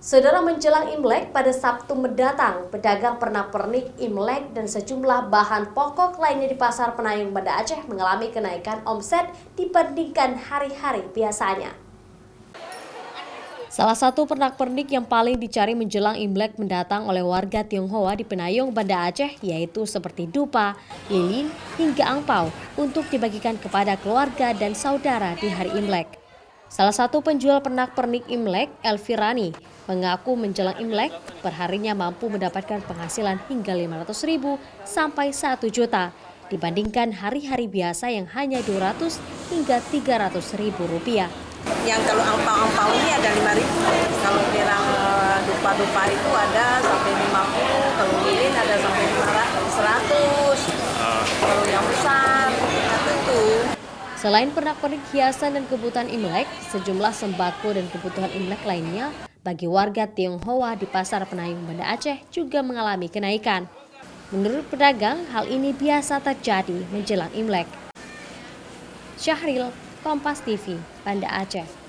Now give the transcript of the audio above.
Saudara, menjelang Imlek pada Sabtu mendatang, pedagang pernak-pernik Imlek dan sejumlah bahan pokok lainnya di Pasar Penayung Banda Aceh mengalami kenaikan omset dibandingkan hari-hari biasanya. Salah satu pernak-pernik yang paling dicari menjelang Imlek mendatang oleh warga Tionghoa di Penayung Banda Aceh yaitu seperti dupa, lilin, hingga angpau untuk dibagikan kepada keluarga dan saudara di hari Imlek. Salah satu penjual pernak-pernik Imlek, Elvirani, mengaku menjelang Imlek perharinya mampu mendapatkan penghasilan hingga 500.000 sampai 1 juta dibandingkan hari-hari biasa yang hanya 200 hingga 300.000 rupiah. Yang kalau angpau ini ada 5.000, kalau pirang dupa-dupa itu ada sampai 50, kalau lilin ada sampai 100, kalau yang besar itu. Selain pernak-pernik hiasan dan kebutuhan Imlek, sejumlah sembako dan kebutuhan Imlek lainnya bagi warga Tionghoa di Pasar Penayung Banda Aceh juga mengalami kenaikan. Menurut pedagang, hal ini biasa terjadi menjelang Imlek. Syahril, Kompas TV, Banda Aceh.